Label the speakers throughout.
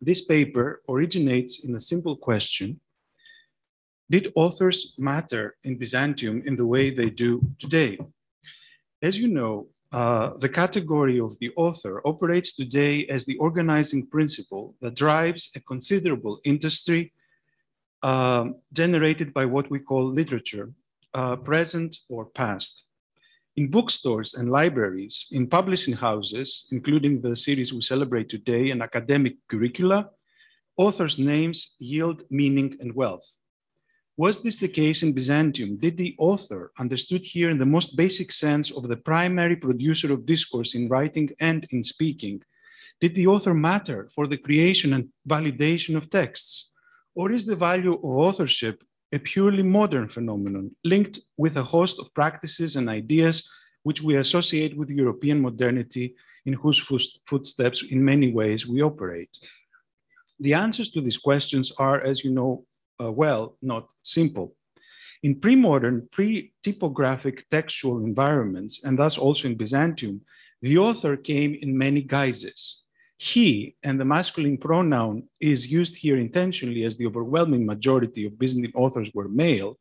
Speaker 1: This paper originates in a simple question: did authors matter in Byzantium in the way they do today? As you know, the category of the author operates today as the organizing principle that drives a considerable industry generated by what we call literature, present or past. In bookstores and libraries, in publishing houses, including the series we celebrate today, and academic curricula, authors' names yield meaning and wealth. Was this the case in Byzantium? Did the author, understood here in the most basic sense of the primary producer of discourse in writing and in speaking, did the author matter for the creation and validation of texts? Or is the value of authorship a purely modern phenomenon linked with a host of practices and ideas which we associate with European modernity, in whose footsteps in many ways we operate? The answers to these questions are, as you know, well, not simple. In pre-modern, pre-typographic textual environments, and thus also in Byzantium, the author came in many guises. He, and the masculine pronoun is used here intentionally as the overwhelming majority of Byzantine authors were male,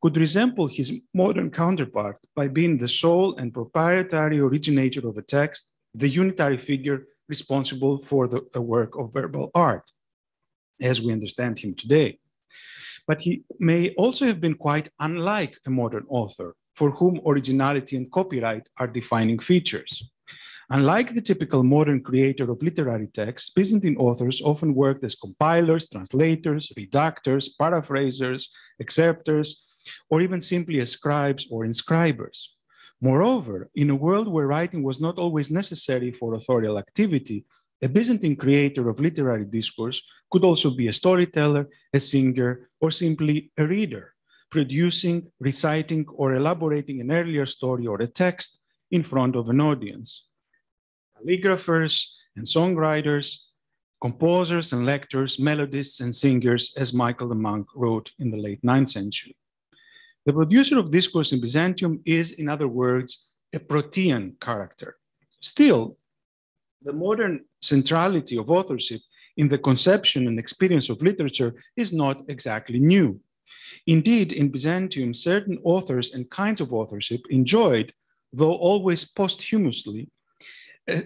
Speaker 1: could resemble his modern counterpart by being the sole and proprietary originator of a text, the unitary figure responsible for a work of verbal art, as we understand him today. But he may also have been quite unlike a modern author, for whom originality and copyright are defining features. Unlike the typical modern creator of literary texts, Byzantine authors often worked as compilers, translators, redactors, paraphrasers, acceptors, or even simply as scribes or inscribers. Moreover, in a world where writing was not always necessary for authorial activity, a Byzantine creator of literary discourse could also be a storyteller, a singer, or simply a reader, producing, reciting, or elaborating an earlier story or a text in front of an audience. Calligraphers and songwriters, composers and lectors, melodists and singers, as Michael the Monk wrote in the late 9th century. The producer of discourse in Byzantium is, in other words, a protean character. Still, the modern centrality of authorship in the conception and experience of literature is not exactly new. Indeed, in Byzantium, certain authors and kinds of authorship enjoyed, though always posthumously,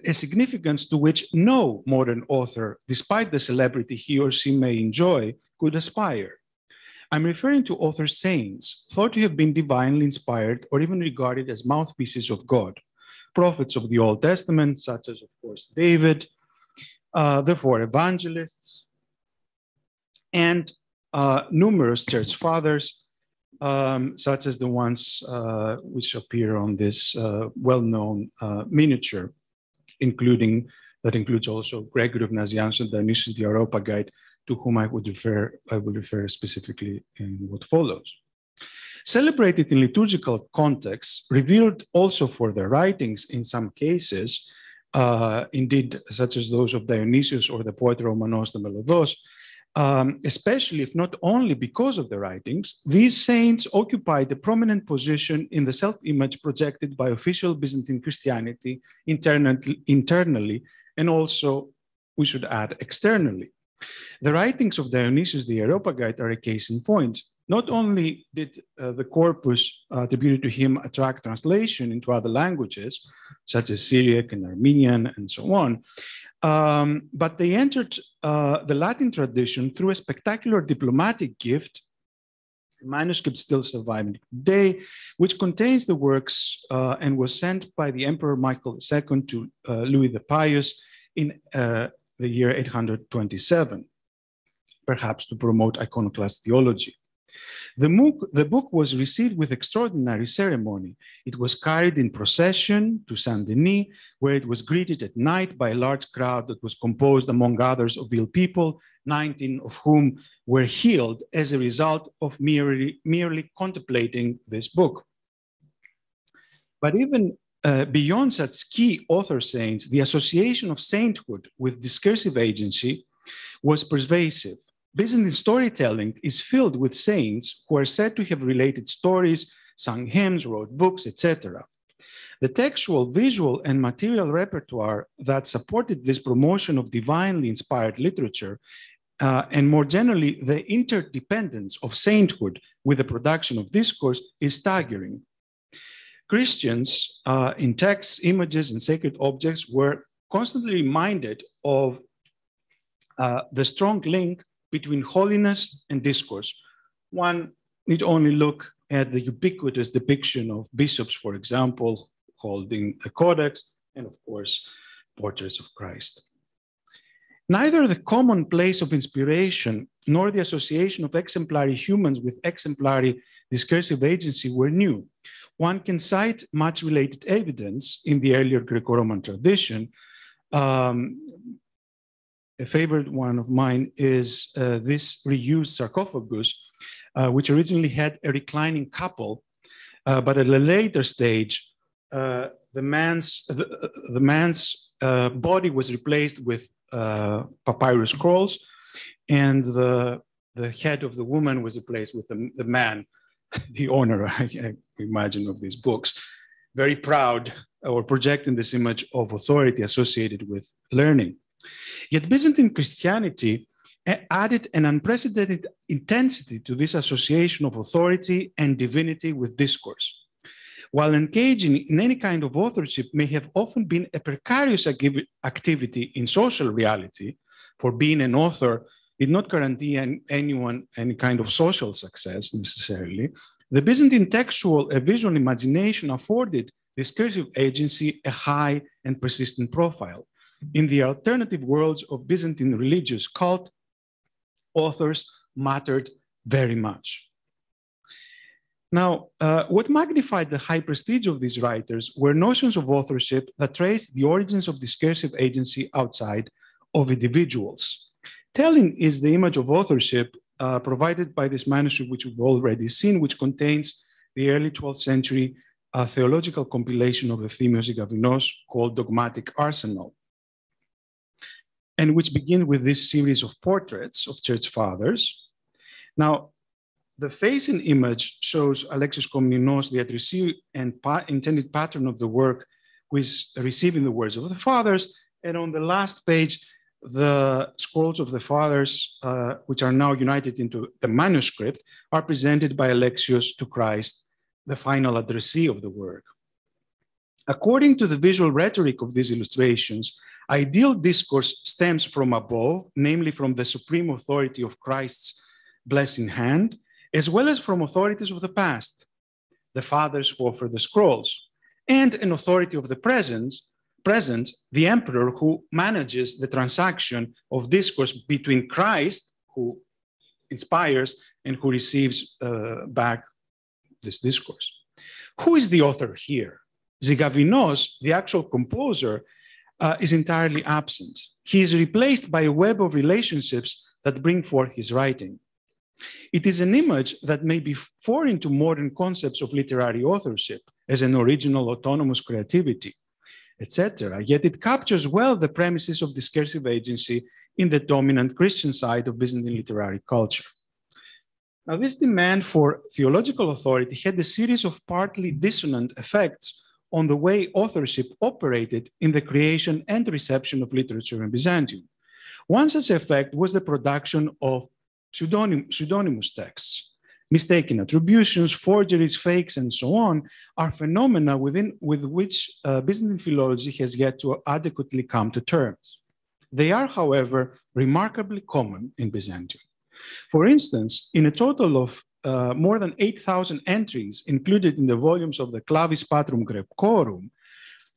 Speaker 1: a significance to which no modern author, despite the celebrity he or she may enjoy, could aspire. I'm referring to author saints, thought to have been divinely inspired or even regarded as mouthpieces of God. Prophets of the Old Testament, such as, of course, David, the four evangelists, and numerous church fathers, such as the ones which appear on this well-known miniature, that includes also Gregory of Nazianzus and Dionysius the Areopagite, to whom I will refer specifically in what follows. Celebrated in liturgical contexts, revealed also for their writings in some cases, indeed, such as those of Dionysius or the poet Romanos the Melodos, especially if not only because of their writings, these saints occupied a prominent position in the self-image projected by official Byzantine Christianity internally, and also, we should add, externally. The writings of Dionysius the Areopagite are a case in point. Not only did the corpus attributed to him attract translation into other languages, such as Syriac and Armenian and so on, but they entered the Latin tradition through a spectacular diplomatic gift, a manuscript still surviving today, which contains the works and was sent by the Emperor Michael II to Louis the Pious in the year 827, perhaps to promote iconoclast theology. The book was received with extraordinary ceremony. It was carried in procession to Saint Denis, where it was greeted at night by a large crowd that was composed, among others, of ill people, 19 of whom were healed as a result of merely contemplating this book. But even beyond such key author saints, the association of sainthood with discursive agency was pervasive. Byzantine storytelling is filled with saints who are said to have related stories, sung hymns, wrote books, etc. The textual, visual, and material repertoire that supported this promotion of divinely inspired literature, and more generally, the interdependence of sainthood with the production of discourse is staggering. Christians in texts, images, and sacred objects were constantly reminded of the strong link between holiness and discourse. One need only look at the ubiquitous depiction of bishops, for example, holding a codex, and of course, portraits of Christ. Neither the commonplace of inspiration nor the association of exemplary humans with exemplary discursive agency were new. One can cite much related evidence in the earlier Greco-Roman tradition. A favorite one of mine is this reused sarcophagus, which originally had a reclining couple, but at a later stage, the man's body was replaced with papyrus scrolls, and the head of the woman was replaced with the man, the owner, I imagine, of these books, very proud or projecting this image of authority associated with learning. Yet Byzantine Christianity added an unprecedented intensity to this association of authority and divinity with discourse. While engaging in any kind of authorship may have often been a precarious activity in social reality, for being an author did not guarantee anyone any kind of social success necessarily, the Byzantine textual and visual imagination afforded discursive agency a high and persistent profile. In the alternative worlds of Byzantine religious cult, authors mattered very much. Now, what magnified the high prestige of these writers were notions of authorship that traced the origins of discursive agency outside of individuals. Telling is the image of authorship provided by this manuscript, which we've already seen, which contains the early 12th century theological compilation of Euthymios Zigavinos called Dogmatic Arsenal, and which begin with this series of portraits of church fathers. Now, the facing image shows Alexios Komnenos, the addressee and intended patron of the work, who is receiving the words of the fathers. And on the last page, the scrolls of the fathers, which are now united into the manuscript, are presented by Alexios to Christ, the final addressee of the work. According to the visual rhetoric of these illustrations, ideal discourse stems from above, namely from the supreme authority of Christ's blessing hand, as well as from authorities of the past, the fathers who offer the scrolls, and an authority of the present, the emperor who manages the transaction of discourse between Christ, who inspires and who receives back this discourse. Who is the author here? Zigavinos, the actual composer, is entirely absent. He is replaced by a web of relationships that bring forth his writing. It is an image that may be foreign to modern concepts of literary authorship as an original autonomous creativity, etc. Yet it captures well the premises of discursive agency in the dominant Christian side of Byzantine literary culture. Now, this demand for theological authority had a series of partly dissonant effects on the way authorship operated in the creation and reception of literature in Byzantium. One such effect was the production of pseudonymous texts. Mistaken attributions, forgeries, fakes, and so on are phenomena with which Byzantine philology has yet to adequately come to terms. They are, however, remarkably common in Byzantium. For instance, in a total of more than 8,000 entries included in the volumes of the Clavis Patrum Grecorum,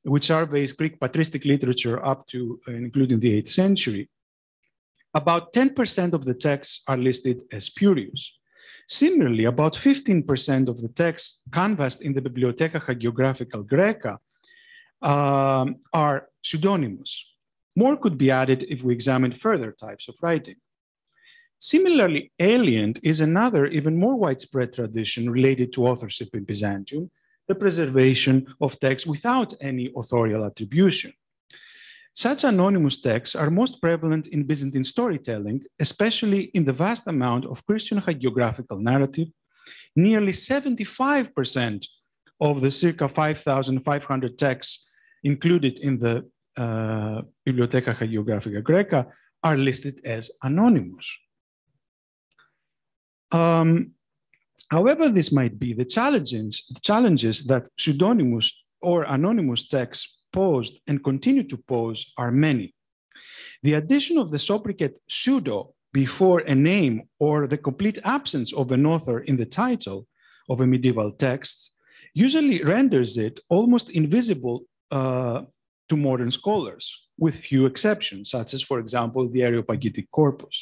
Speaker 1: which surveys Greek patristic literature up to including the 8th century, about 10% of the texts are listed as spurious. Similarly, about 15% of the texts canvassed in the Bibliotheca Hagiographica Greca are pseudonymous. More could be added if we examine further types of writing. Similarly, alien is another even more widespread tradition related to authorship in Byzantium, the preservation of texts without any authorial attribution. Such anonymous texts are most prevalent in Byzantine storytelling, especially in the vast amount of Christian hagiographical narrative. Nearly 75% of the circa 5,500 texts included in the Bibliotheca Hagiographica Greca are listed as anonymous. However this might be, the challenges that pseudonymous or anonymous texts posed and continue to pose are many. The addition of the sobriquet pseudo before a name or the complete absence of an author in the title of a medieval text usually renders it almost invisible to modern scholars, with few exceptions, such as, for example, the Areopagitic corpus.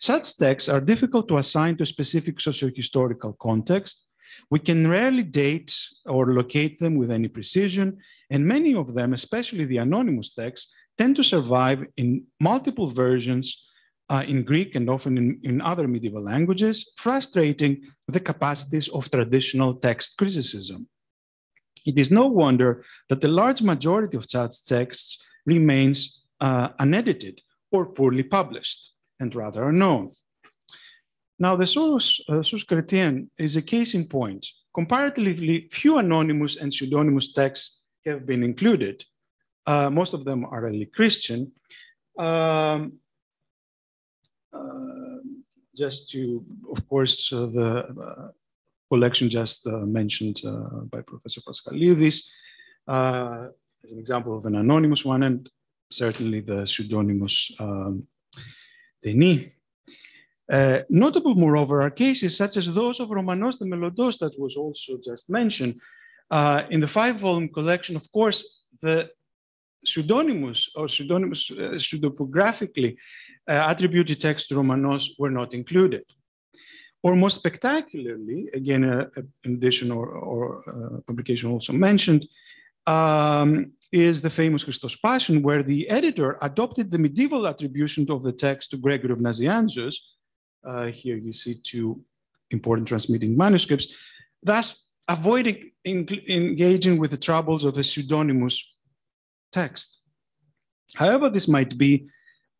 Speaker 1: Such texts are difficult to assign to a specific sociohistorical context. We can rarely date or locate them with any precision, and many of them, especially the anonymous texts, tend to survive in multiple versions in Greek and often in other medieval languages, frustrating the capacities of traditional text criticism. It is no wonder that the large majority of such texts remains unedited or poorly published and rather unknown. Now, the source Chrétiennes is a case in point. Comparatively, few anonymous and pseudonymous texts have been included. Most of them are early Christian. Just to, of course, the collection just mentioned by Professor Pascalidis as an example of an anonymous one, and certainly the pseudonymous Denis. Notable, moreover, are cases such as those of Romanos the Melodos that was also just mentioned. In the 5-volume collection, of course, the pseudonymous or pseudopographically attributed texts to Romanos were not included. Or more spectacularly, again, an edition or publication also mentioned, is the famous Christos Passion, where the editor adopted the medieval attribution of the text to Gregory of Nazianzus. Here you see two important transmitting manuscripts, thus avoiding engaging with the troubles of a pseudonymous text. However this might be,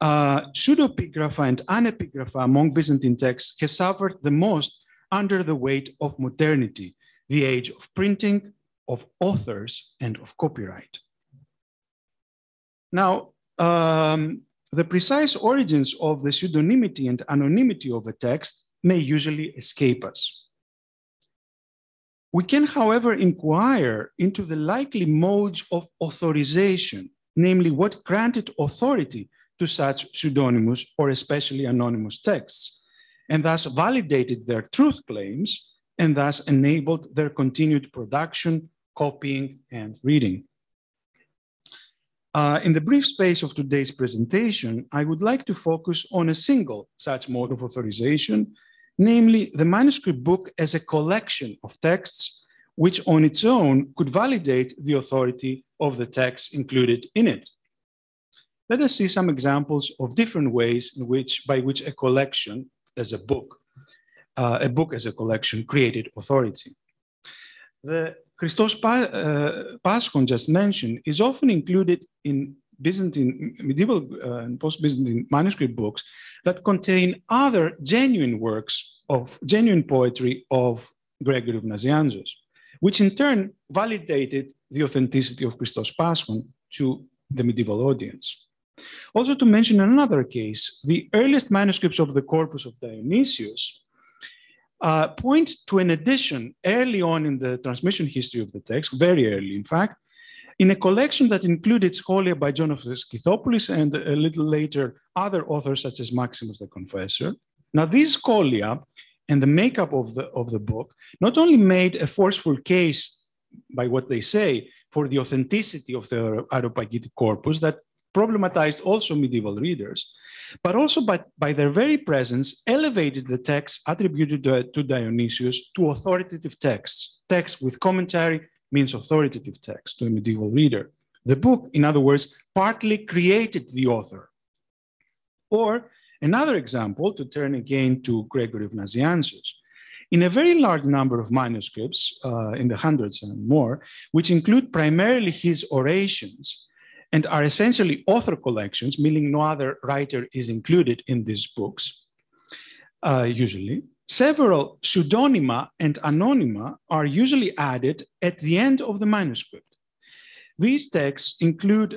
Speaker 1: pseudepigrapha and anepigrapha among Byzantine texts has suffered the most under the weight of modernity, the age of printing, of authors, and of copyright. Now, the precise origins of the pseudonymity and anonymity of a text may usually escape us. We can, however, inquire into the likely modes of authorization, namely what granted authority to such pseudonymous or especially anonymous texts, and thus validated their truth claims, and thus enabled their continued production, copying, and reading. In the brief space of today's presentation, I would like to focus on a single such mode of authorization, namely the manuscript book as a collection of texts, which on its own could validate the authority of the texts included in it. Let us see some examples of different ways by which a collection as a book as a collection created authority. The Christos Paschon just mentioned is often included in Byzantine, medieval and post-Byzantine manuscript books that contain other genuine works of genuine poetry of Gregory of Nazianzus, which in turn validated the authenticity of Christos Paschon to the medieval audience. Also to mention another case, the earliest manuscripts of the corpus of Dionysius point to an addition early on in the transmission history of the text, very early in fact, in a collection that included scholia by John of Scythopoulos and a little later other authors such as Maximus the Confessor. Now these scholia and the makeup of the book not only made a forceful case by what they say for the authenticity of the Areopagitic corpus that problematized also medieval readers, but also by their very presence elevated the texts attributed to Dionysius to authoritative texts. Text with commentary means authoritative text to a medieval reader. The book, in other words, partly created the author. Or another example, to turn again to Gregory of Nazianzus. In a very large number of manuscripts, in the hundreds and more, which include primarily his orations, and are essentially author collections, meaning no other writer is included in these books, usually. Several pseudonyma and anonyma are usually added at the end of the manuscript. These texts include,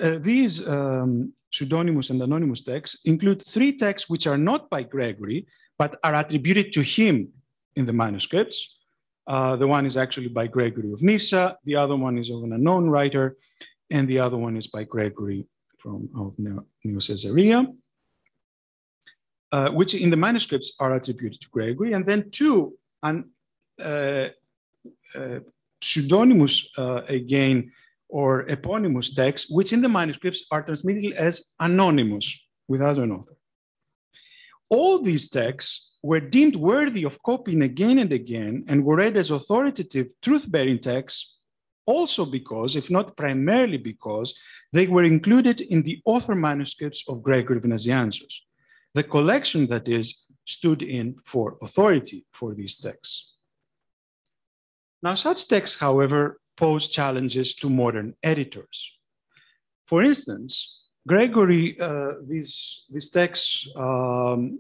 Speaker 1: pseudonymous and anonymous texts include 3 texts which are not by Gregory, but are attributed to him in the manuscripts. The one is actually by Gregory of Nyssa, the other one is of an unknown writer, and the other one is by Gregory of Neo-Caesarea, which in the manuscripts are attributed to Gregory, and then 2 pseudonymous again, or eponymous texts, which in the manuscripts are transmitted as anonymous without an author. All these texts were deemed worthy of copying again and again and were read as authoritative, truth-bearing texts, also because, if not primarily because, they were included in the author manuscripts of Gregory of Nazianzus. The collection, that is, stood in for authority for these texts. Now, such texts, however, pose challenges to modern editors. For instance, Gregory, these texts on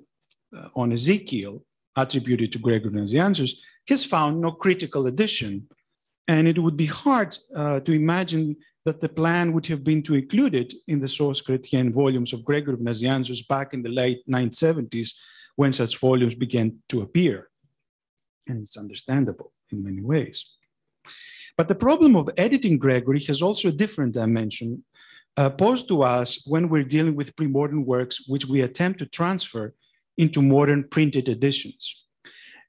Speaker 1: Ezekiel, attributed to Gregory Nazianzus, has found no critical edition, and it would be hard to imagine that the plan would have been to include it in the source Chrétiennes volumes of Gregory of Nazianzus back in the late 970s, when such volumes began to appear. And it's understandable in many ways. But the problem of editing Gregory has also a different dimension posed to us when we're dealing with pre-modern works which we attempt to transfer into modern printed editions.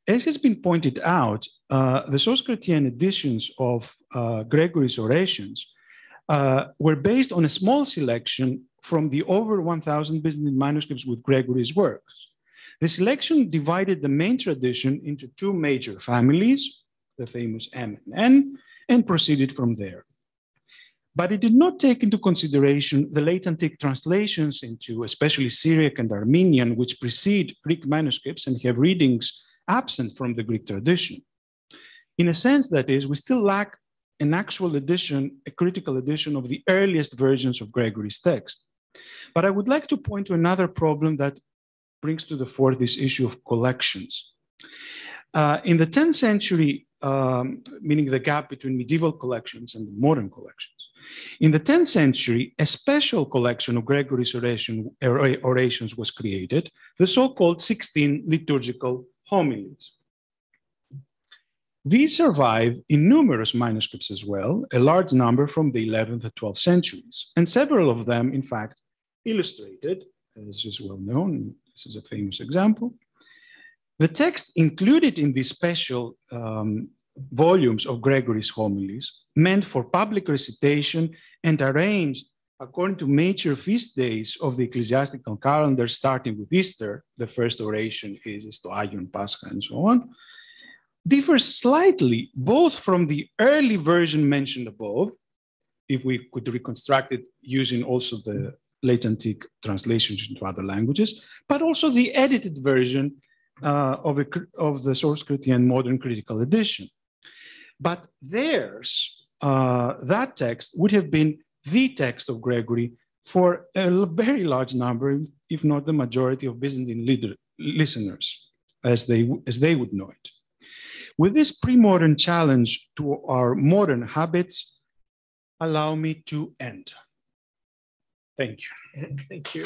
Speaker 1: As has been pointed out, the source Chrétienne editions of Gregory's orations were based on a small selection from the over 1,000 Byzantine manuscripts with Gregory's works. The selection divided the main tradition into 2 major families, the famous M and N, and proceeded from there. But it did not take into consideration the late antique translations into especially Syriac and Armenian, which precede Greek manuscripts and have readings absent from the Greek tradition. In a sense, that is, we still lack an actual edition, a critical edition of the earliest versions of Gregory's text. But I would like to point to another problem that brings to the fore this issue of collections. In the 10th century, meaning the gap between medieval collections and modern collections, in the 10th century, a special collection of Gregory's orations was created, the so-called 16 liturgical homilies. These survive in numerous manuscripts as well, a large number from the 11th and 12th centuries, and several of them, in fact, illustrated, as is well known. This is a famous example. The text included in these special volumes of Gregory's homilies, meant for public recitation and arranged according to major feast days of the ecclesiastical calendar, starting with Easter, the first oration is to Agion Pascha and so on, differs slightly both from the early version mentioned above, if we could reconstruct it using also the late antique translations into other languages, but also the edited version of the source Chrétienne modern critical edition. But theirs, that text would have been the text of Gregory for a very large number, if not the majority of Byzantine listeners, as they would know it. With this pre-modern challenge to our modern habits, allow me to end. Thank you.
Speaker 2: Thank you.